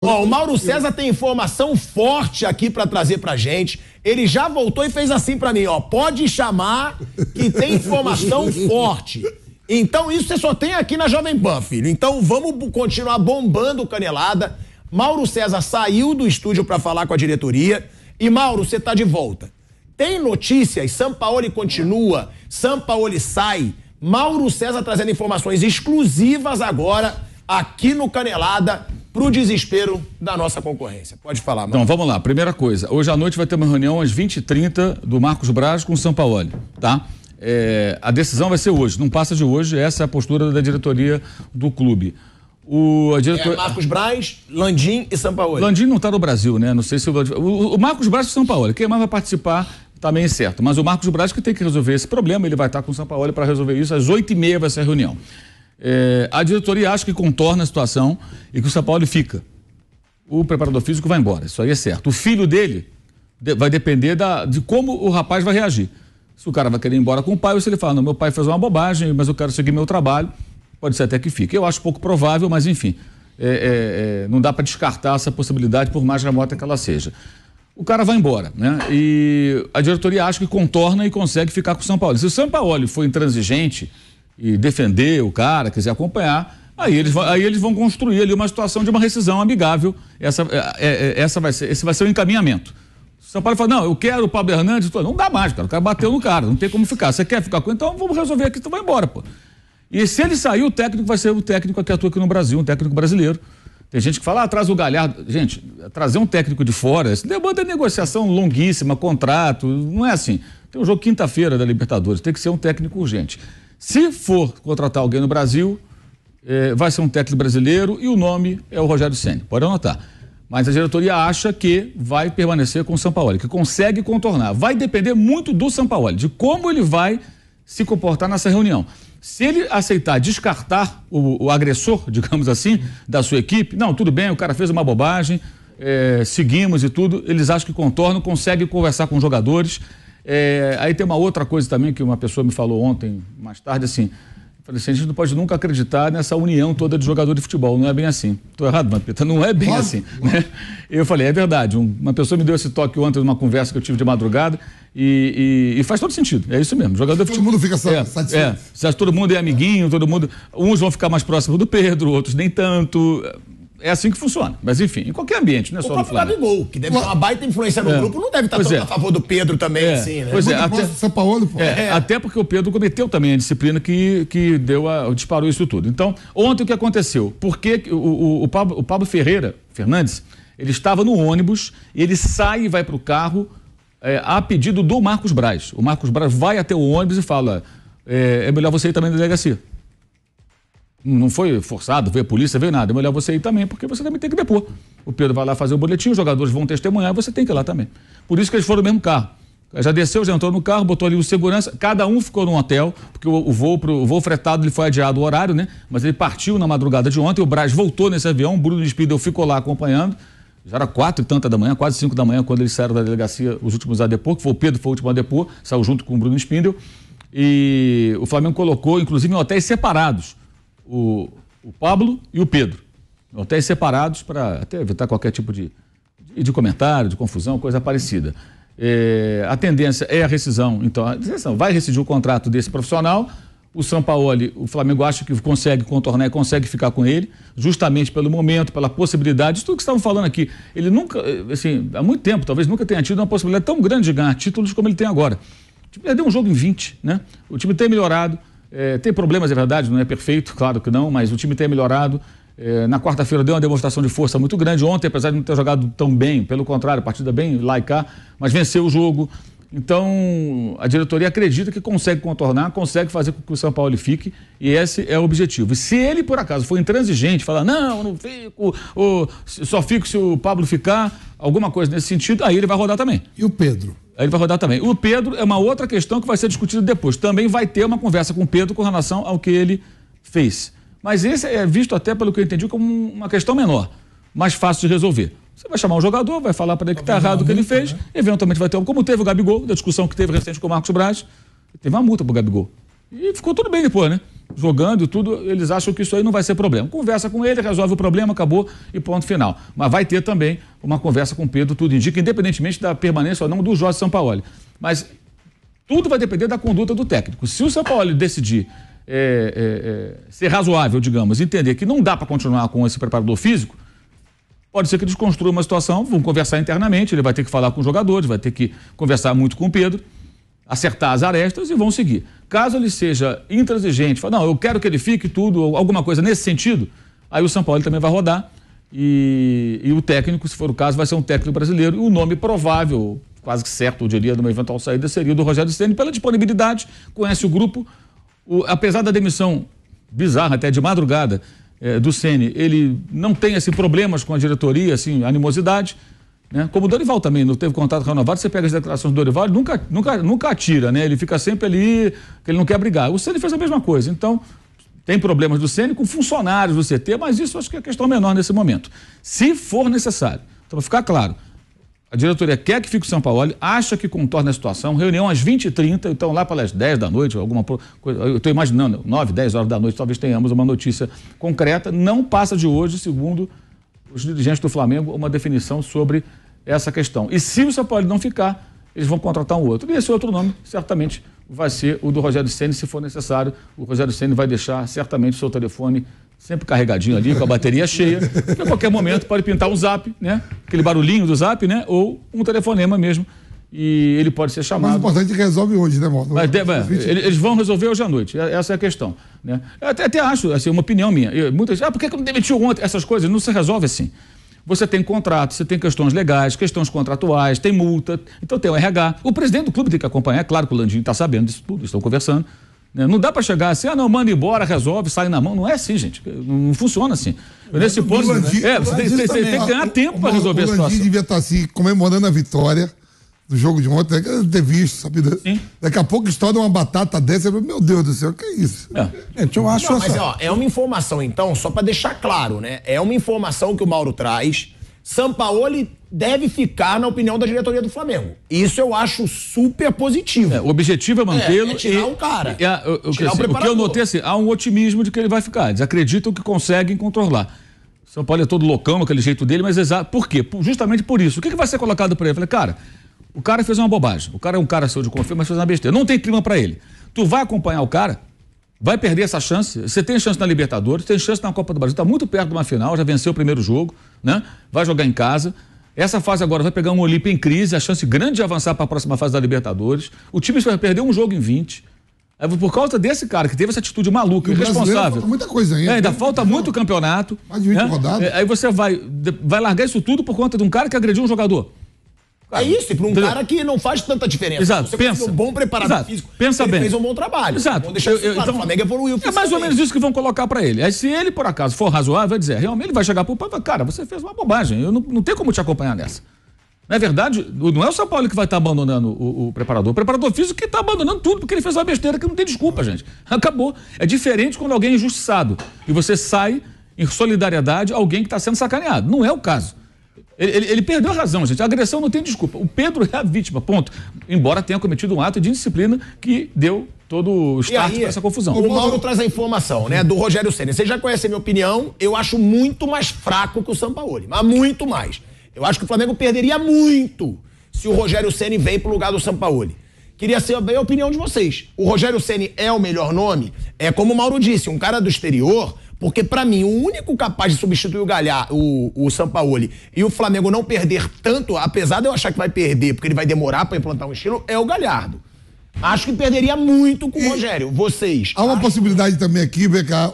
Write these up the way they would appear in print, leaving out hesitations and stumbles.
Ó, o Mauro César tem informação forte aqui pra trazer pra gente. Ele já voltou e fez assim pra mim, ó. Pode chamar que tem informação forte. Então isso você só tem aqui na Jovem Pan, filho. Então vamos continuar bombando o Canelada. Mauro César saiu do estúdio pra falar com a diretoria. E Mauro, você tá de volta. Tem notícias, Sampaoli continua, Sampaoli sai. Mauro César trazendo informações exclusivas agora aqui no Canelada pro desespero da nossa concorrência. Pode falar, Mauro. Então, vamos lá. Primeira coisa, hoje à noite vai ter uma reunião às 20h30 do Marcos Braz com o Sampaoli, tá? A decisão vai ser hoje, não passa de hoje, essa é a postura da diretoria do clube. Marcos Braz, Landim e Sampaoli. Landim não está no Brasil, né? Não sei se o Marcos Braz e o Sampaoli, quem mais vai participar também é certo, mas o Marcos Braz que tem que resolver esse problema, ele vai estar com o Sampaoli para resolver isso, às 8h30 vai ser a reunião. A diretoria acha que contorna a situação e que o Sampaoli fica. O preparador físico vai embora, isso aí é certo. O filho dele vai depender de como o rapaz vai reagir. Se o cara vai querer ir embora com o pai ou se ele fala, não, meu pai fez uma bobagem, mas eu quero seguir meu trabalho, pode ser até que fique. Eu acho pouco provável, mas enfim, não dá para descartar essa possibilidade, por mais remota que ela seja. O cara vai embora, né? E a diretoria acha que contorna e consegue ficar com o Sampaoli. Se o Sampaoli for intransigente e defender o cara, quiser acompanhar, aí eles vão construir ali uma situação de uma rescisão amigável. Esse vai ser o encaminhamento. O Sampaoli fala, não, eu quero o Pablo Hernandes. Não dá mais, cara. O cara bateu no cara, não tem como ficar. Você quer ficar com ele? Então vamos resolver aqui, tu vai embora, pô. E se ele sair, o técnico vai ser o técnico que atua aqui no Brasil, um técnico brasileiro. Tem gente que fala, traz o Galhardo. Gente, trazer um técnico de fora, esse demanda negociação longuíssima, contrato, não é assim. Tem um jogo quinta-feira da Libertadores, tem que ser um técnico urgente. Se for contratar alguém no Brasil, vai ser um técnico brasileiro e o nome é o Rogério Ceni, pode anotar. Mas a diretoria acha que vai permanecer com o Sampaoli, que consegue contornar. Vai depender muito do Sampaoli, de como ele vai se comportar nessa reunião. Se ele aceitar descartar o agressor, digamos assim, da sua equipe, não, tudo bem, o cara fez uma bobagem, seguimos e tudo, eles acham que contornam, conseguem conversar com os jogadores. Aí tem uma outra coisa também que uma pessoa me falou ontem, mais tarde, assim, falei assim, a gente não pode nunca acreditar nessa união toda de jogador de futebol, não é bem assim. Estou errado, Vampeta, não é bem assim. Né? Eu falei, é verdade, uma pessoa me deu esse toque ontem numa conversa que eu tive de madrugada e faz todo sentido, é isso mesmo. Jogador de futebol. Todo mundo fica satisfeito. Todo mundo é amiguinho, todo mundo, uns vão ficar mais próximos do Pedro, outros nem tanto. É assim que funciona. Mas enfim, em qualquer ambiente, não é só no Flamengo. O próprio Gabigol, que deve ter uma baita influência no grupo, não deve estar tão a favor do Pedro também, assim, né? Pois até porque o Pedro cometeu também a disciplina que disparou isso tudo. Então, ontem o que aconteceu? Porque o Pablo Fernandes, ele estava no ônibus, ele sai e vai para o carro a pedido do Marcos Braz. O Marcos Braz vai até o ônibus e fala, é melhor você ir também na delegacia. Não foi forçado, veio a polícia, veio nada. É melhor você ir também, porque você também tem que depor. O Pedro vai lá fazer o boletim, os jogadores vão testemunhar, você tem que ir lá também. Por isso que eles foram no mesmo carro. Já desceu, já entrou no carro, botou ali o segurança, cada um ficou num hotel, porque o voo fretado ele foi adiado o horário, né? Mas ele partiu na madrugada de ontem, o Braz voltou nesse avião, o Bruno Spindel ficou lá acompanhando. Já era 4 e tanta da manhã, quase 5 da manhã, quando eles saíram da delegacia, os últimos a depor, que foi o Pedro, foi o último a depor, saiu junto com o Bruno Spindel. E o Flamengo colocou, inclusive, em hotéis separados, o Pablo e o Pedro. Hotéis separados para até evitar qualquer tipo de comentário, de confusão, coisa parecida. A tendência é a rescisão. Então, vai rescindir o contrato desse profissional. O Sampaoli, o Flamengo acha que consegue contornar e consegue ficar com ele, justamente pelo momento, pela possibilidade, tudo que estavam falando aqui. Ele nunca, assim, há muito tempo, talvez nunca tenha tido uma possibilidade tão grande de ganhar títulos como ele tem agora. O time perdeu um jogo em 20, né? O time tem melhorado. Tem problemas, é verdade, não é perfeito, claro que não, mas o time tem melhorado. Na quarta-feira deu uma demonstração de força muito grande. Ontem, apesar de não ter jogado tão bem, pelo contrário, partida bem lá e cá, mas venceu o jogo. Então, a diretoria acredita que consegue contornar, consegue fazer com que o Sampaoli fique, e esse é o objetivo. E se ele, por acaso, for intransigente, falar, não fico, ou só fico se o Pablo ficar, alguma coisa nesse sentido, aí ele vai rodar também. E o Pedro? Aí ele vai rodar também. O Pedro é uma outra questão que vai ser discutida depois. Também vai ter uma conversa com o Pedro com relação ao que ele fez. Mas esse é visto até, pelo que eu entendi, como uma questão menor, mais fácil de resolver. Você vai chamar um jogador, vai falar para ele que está errado o que ele fez, né? Eventualmente vai ter como teve o Gabigol, da discussão que teve recente com o Marcos Braz, teve uma multa pro Gabigol. E ficou tudo bem depois, né? jogando e tudo, eles acham que isso aí não vai ser problema. Conversa com ele, resolve o problema, acabou e ponto final. Mas vai ter também uma conversa com o Pedro, tudo indica, independentemente da permanência ou não do Jorge Sampaoli. Mas tudo vai depender da conduta do técnico. Se o Sampaoli decidir ser razoável, digamos, entender que não dá para continuar com esse preparador físico, pode ser que desconstrua uma situação, vão conversar internamente, ele vai ter que falar com os jogadores, vai ter que conversar muito com o Pedro, acertar as arestas e vão seguir. Caso ele seja intransigente, falar, não, eu quero que ele fique tudo, alguma coisa nesse sentido, aí o Sampaoli também vai rodar e o técnico, se for o caso, vai ser um técnico brasileiro e o nome provável, quase que certo, eu diria, de uma eventual saída, seria o do Rogério Ceni, pela disponibilidade, conhece o grupo, apesar da demissão bizarra, até de madrugada, do Ceni, ele não tem assim, problemas com a diretoria, assim, animosidade, né? Como o Dorival também não teve contato renovado, você pega as declarações do Dorival, ele nunca atira, né? Ele fica sempre ali, que ele não quer brigar. O Ceni fez a mesma coisa, então tem problemas do Ceni com funcionários do CT, mas isso acho que é questão menor nesse momento. Se for necessário, então para ficar claro, a diretoria quer que fique o Sampaoli, acha que contorna a situação, reunião às 20h30, então lá pelas 10 da noite, alguma coisa, eu estou imaginando, 9, 10 horas da noite, talvez tenhamos uma notícia concreta, não passa de hoje, segundo os dirigentes do Flamengo, uma definição sobre essa questão. E se o Sampaoli não ficar, eles vão contratar um outro. E esse outro nome, certamente, vai ser o do Rogério Ceni, se for necessário. O Rogério Ceni vai deixar, certamente, o seu telefone sempre carregadinho ali, com a bateria cheia, porque a qualquer momento pode pintar um zap, né? Aquele barulhinho do zap, né? Ou um telefonema mesmo. E ele pode ser chamado. Mas o importante é que resolve hoje, né, Mauro? Eles vão resolver hoje à noite. Essa é a questão, né? Eu até acho, assim, uma opinião minha. Muitas por que não demitiu ontem? Essas coisas não se resolvem assim. Você tem contrato, você tem questões legais, questões contratuais, tem multa, então tem o RH. O presidente do clube tem que acompanhar, é claro que o Landinho está sabendo disso tudo, estão conversando. Né? Não dá para chegar assim, não, manda embora, resolve, sai na mão. Não é assim, gente. Não funciona assim. Nesse ponto, você tem que ganhar tempo para resolver a situação. O Landinho devia estar assim, comemorando a vitória do jogo de ontem, ter visto, sabe? Sim. Daqui a pouco estoura uma batata dessa, meu Deus do céu, que é isso? Eu acho mas é uma informação, então, só para deixar claro, né? É uma informação que o Mauro traz. Sampaoli deve ficar na opinião da diretoria do Flamengo. Isso eu acho super positivo. O objetivo é mantê-lo. Tirar o cara. O que eu notei assim, há um otimismo de que ele vai ficar. Eles acreditam que conseguem controlar. O Sampaoli é todo loucão, aquele jeito dele, mas por quê? Justamente por isso. O que vai ser colocado para ele? Eu falei, cara, o cara fez uma bobagem. O cara é um cara seu de confiança, mas fez uma besteira. Não tem clima para ele. Tu vai acompanhar o cara, vai perder essa chance. Você tem chance na Libertadores, tem chance na Copa do Brasil. Está muito perto de uma final, já venceu o primeiro jogo, né? Vai jogar em casa. Essa fase agora vai pegar um Olímpia em crise, a chance grande de avançar para a próxima fase da Libertadores. O time vai perder um jogo em 20. Por causa desse cara que teve essa atitude maluca, irresponsável. Falta muita coisa ainda. Ainda falta muito campeonato. Mais de 20 rodadas. Aí você vai largar isso tudo por conta de um cara que agrediu um jogador. Cara, é isso, e para um cara que não faz tanta diferença. Exato, você pensa. Um bom preparador físico, pensa ele bem. fez um bom trabalho. Exato. Vamos deixar isso claro, então, o Flamengo evoluiu. É mais ou menos isso que vão colocar para ele. Aí se ele, por acaso, for razoável, vai dizer, realmente ele vai chegar pro pai e falar, cara, você fez uma bobagem, eu não tenho como te acompanhar nessa. Na verdade, não é o Sampaoli que vai estar abandonando o preparador. O preparador físico que está abandonando tudo, porque ele fez uma besteira que não tem desculpa, gente. Acabou. É diferente quando alguém é injustiçado e você sai em solidariedade a alguém que está sendo sacaneado. Não é o caso. Ele perdeu a razão, gente. A agressão não tem desculpa. O Pedro é a vítima, ponto. Embora tenha cometido um ato de indisciplina que deu todo o start para essa confusão. O Mauro traz a informação, né, do Rogério Ceni. Você já conhece a minha opinião, eu acho muito mais fraco que o Sampaoli, mas muito mais. Eu acho que o Flamengo perderia muito se o Rogério Ceni vem pro lugar do Sampaoli. Queria saber a opinião de vocês. O Rogério Ceni é o melhor nome? É como o Mauro disse, um cara do exterior, porque pra mim o único capaz de substituir o Sampaoli e o Flamengo não perder tanto, apesar de eu achar que vai perder, porque ele vai demorar pra implantar um estilo, é o Galhardo. Acho que perderia muito com o Rogério. Vocês? Há uma possibilidade também aqui, vem cá,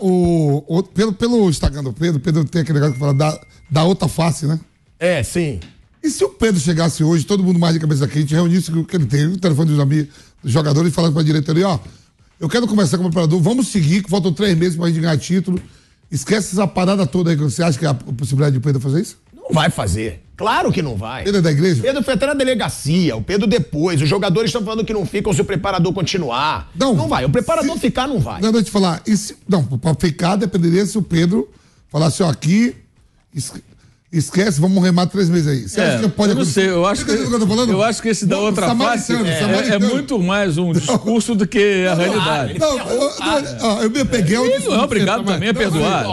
pelo Instagram do Pedro tem aquele negócio que fala da outra face, né? É, sim. E se o Pedro chegasse hoje, todo mundo mais de cabeça quente, reunisse o que ele tem, o telefone dos amigos, dos jogadores, e falasse pra diretoria, ó, eu quero conversar com o preparador, vamos seguir, que faltam 3 meses pra gente ganhar título. Esquece essa parada toda aí, você acha que há a possibilidade de o Pedro fazer isso? Não vai fazer. Claro que não vai. Pedro é da igreja? Pedro foi até na delegacia, o Pedro depois, os jogadores estão falando que não ficam se o preparador continuar. Não vai, o preparador ficar não vai. Não, deixa eu te falar, pra ficar dependeria se o Pedro falasse, ó, aqui... esquece, vamos remar 3 meses aí. Você acha que pode eu não sei, eu acho que esse da outra face é muito mais um discurso do que a realidade. Eu me peguei... Ele não é obrigado também a perdoar.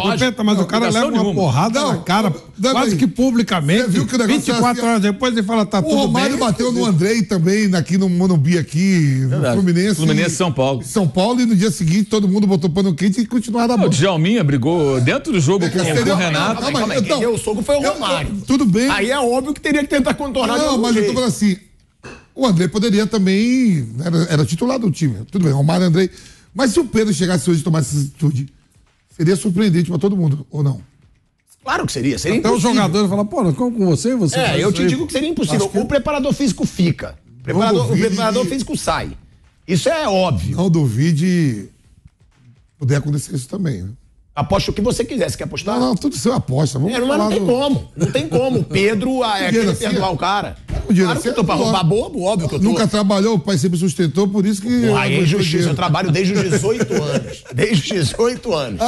Mas o cara leva uma porrada na cara, quase que publicamente. Você viu que o negócio 24 horas depois ele fala, tá tudo bem. O Romário bateu no Andrei também, aqui no Morumbi, aqui, no Fluminense. Fluminense São Paulo. São Paulo, e no dia seguinte todo mundo botou pano quente e continuava na bola. O Djalminha brigou dentro do jogo com o Renato. Quem deu o soco foi o Romário. Tudo bem. Aí é óbvio que teria que tentar contornar de algum mas jeito. eu tô falando assim, o Andrei poderia também, era titular do time. Tudo bem, Romário, Andrei. Mas se o Pedro chegasse hoje e tomasse essa atitude, seria surpreendente pra todo mundo, ou não? Claro que seria. Seria Até impossível. os jogadores falam, pô, como com você? Eu te digo que seria impossível. O preparador físico fica. O preparador físico sai. Isso é óbvio. Não duvide poder acontecer isso também, né? Aposta o que você quiser. Você quer apostar? Não, tudo seu aposta. Vamos mas não tem como. Não tem como. O Pedro querer perdoar o cara. Claro que eu tô pra roubar bobo, óbvio que eu tô. Nunca trabalhou, o pai sempre sustentou, por isso que... Aí é injustiça. Eu trabalho desde os 18 anos. Desde os 18 anos.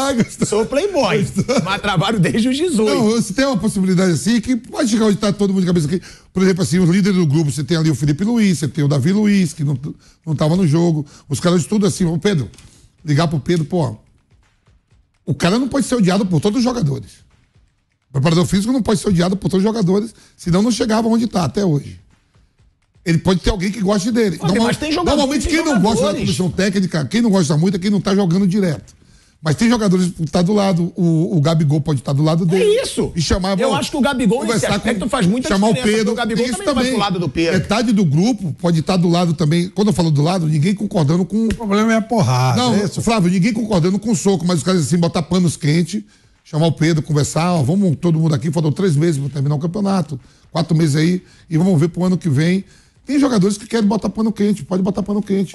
Sou playboy, mas trabalho desde os 18. Não, você tem uma possibilidade assim, que pode chegar onde tá todo mundo de cabeça aqui. Por exemplo, assim, os líderes do grupo, você tem ali o Felipe Luiz, você tem o Davi Luiz, que não tava no jogo. Os caras tudo assim, o Pedro, ligar pro Pedro, pô... O cara não pode ser odiado por todos os jogadores. O preparador físico não pode ser odiado por todos os jogadores, senão não chegava onde está até hoje. Ele pode ter alguém que goste dele. Mas tem jogadores. Normalmente quem não gosta da comissão técnica, quem não gosta muito é quem não está jogando direto. Mas tem jogadores que estão do lado, o Gabigol pode estar do lado dele. É isso. E chamar, eu acho que o Gabigol nesse aspecto faz muita chamar diferença. O Pedro, o Gabigol também vai pro lado do Pedro. Metade do grupo pode estar do lado também. Quando eu falo do lado, ninguém concordando com... O problema é a porrada. Não, Flávio, ninguém concordando com o soco, mas os caras assim, botar panos quentes, chamar o Pedro, conversar, ó, vamos todo mundo aqui, faltam 3 meses para terminar o campeonato, 4 meses aí, e vamos ver pro ano que vem. Tem jogadores que querem botar pano quente, pode botar pano quente.